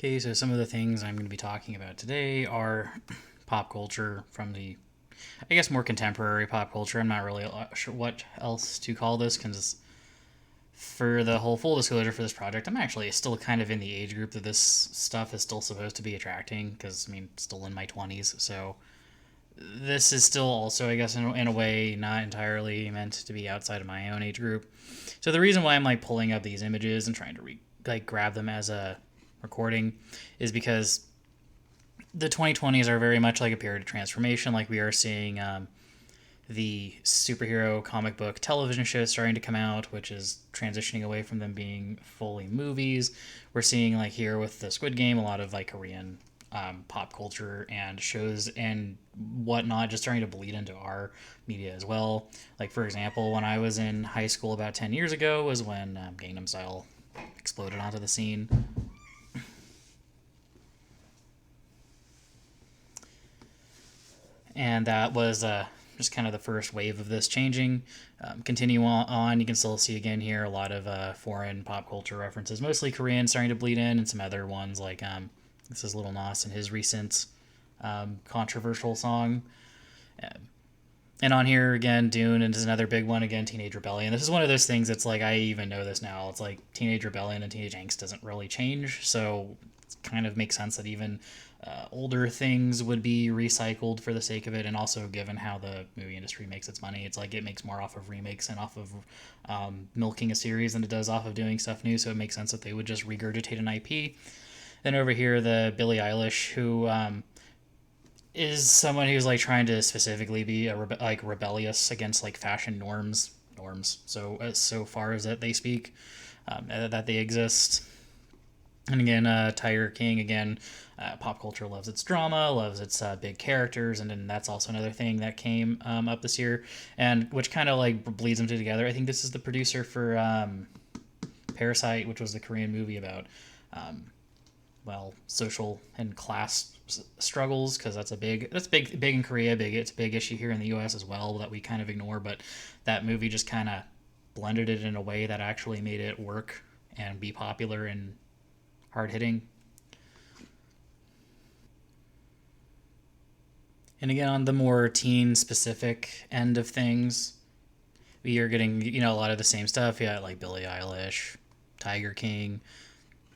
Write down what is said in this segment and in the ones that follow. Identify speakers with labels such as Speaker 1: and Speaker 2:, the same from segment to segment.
Speaker 1: Okay, so some of the things I'm going to be talking about today are pop culture from the, I guess, more contemporary pop culture. I'm not really sure what else to call this because for the whole full disclosure for this project, I'm actually still kind of in the age group that this stuff is still supposed to be attracting because, I mean, still in my 20s. So this is still also, I guess, in a way, not entirely meant to be outside of my own age group. So the reason why I'm like pulling up these images and trying to grab them as a recording is because the 2020s are very much like a period of transformation. Like we are seeing the superhero comic book television shows starting to come out, which is transitioning away from them being fully movies. We're seeing like here with the Squid Game, a lot of like Korean pop culture and shows and whatnot just starting to bleed into our media as well. Like for example, when I was in high school about 10 years ago was when Gangnam Style exploded onto the scene. And that was just kind of the first wave of this changing. Continue on, you can still see again here a lot of foreign pop culture references, mostly Korean, starting to bleed in, and some other ones like this is Lil Nas and his recent controversial song. And on here again, Dune, and is another big one again, Teenage Rebellion. This is one of those things that's like I even know this now. It's like Teenage Rebellion and Teenage Angst doesn't really change, so it kind of makes sense that even older things would be recycled for the sake of it, and also given how the movie industry makes its money, it's like it makes more off of remakes and off of milking a series than it does off of doing stuff new. So it makes sense that they would just regurgitate an IP. Then over here, the Billie Eilish, who is someone who's like trying to specifically be like rebellious against like fashion norms. So so far as that they speak, that they exist. And again, Tiger King, again, pop culture loves its drama, loves its big characters, and then that's also another thing that came up this year, and which kind of like bleeds them two together. I think this is the producer for Parasite, which was the Korean movie about, social and class struggles, because that's big in Korea. It's a big issue here in the U.S. as well that we kind of ignore, but that movie just kind of blended it in a way that actually made it work and be popular and hard hitting. And again, on the more teen specific end of things, we are getting, a lot of the same stuff. Yeah, like Billie Eilish, Tiger King,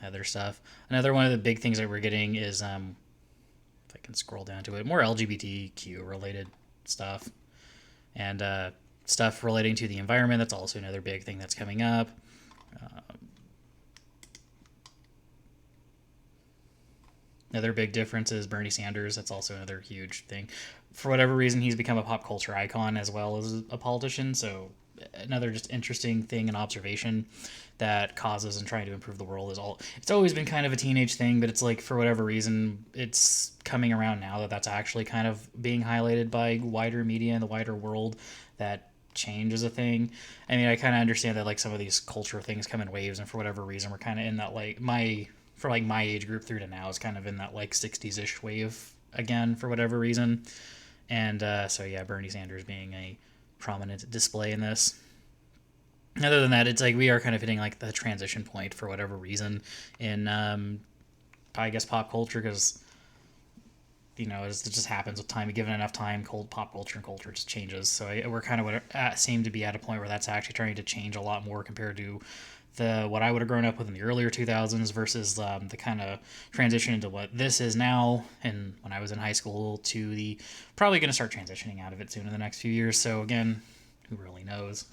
Speaker 1: other stuff. Another one of the big things that we're getting is, if I can scroll down to it, more LGBTQ related stuff. And stuff relating to the environment. That's also another big thing that's coming up. Another big difference is Bernie Sanders. That's also another huge thing. For whatever reason, he's become a pop culture icon as well as a politician. So another just interesting thing and observation that causes and trying to improve the world is all. It's always been kind of a teenage thing, but it's like for whatever reason, it's coming around now that that's actually kind of being highlighted by wider media and the wider world. That change is a thing. I mean, I kind of understand that like some of these culture things come in waves, and for whatever reason, we're kind of in that like my age group through to now is kind of in that like 60s ish wave again for whatever reason. And so yeah, Bernie Sanders being a prominent display in this. Other than that, it's like we are kind of hitting like the transition point for whatever reason in I guess pop culture, because it just happens with time. Given enough time, cold pop culture and culture just changes. So we're kind of seem to be at a point where that's actually trying to change a lot more compared to what I would have grown up with in the earlier 2000s versus the kind of transition into what this is now, and when I was in high school to the probably going to start transitioning out of it soon in the next few years. So again, who really knows?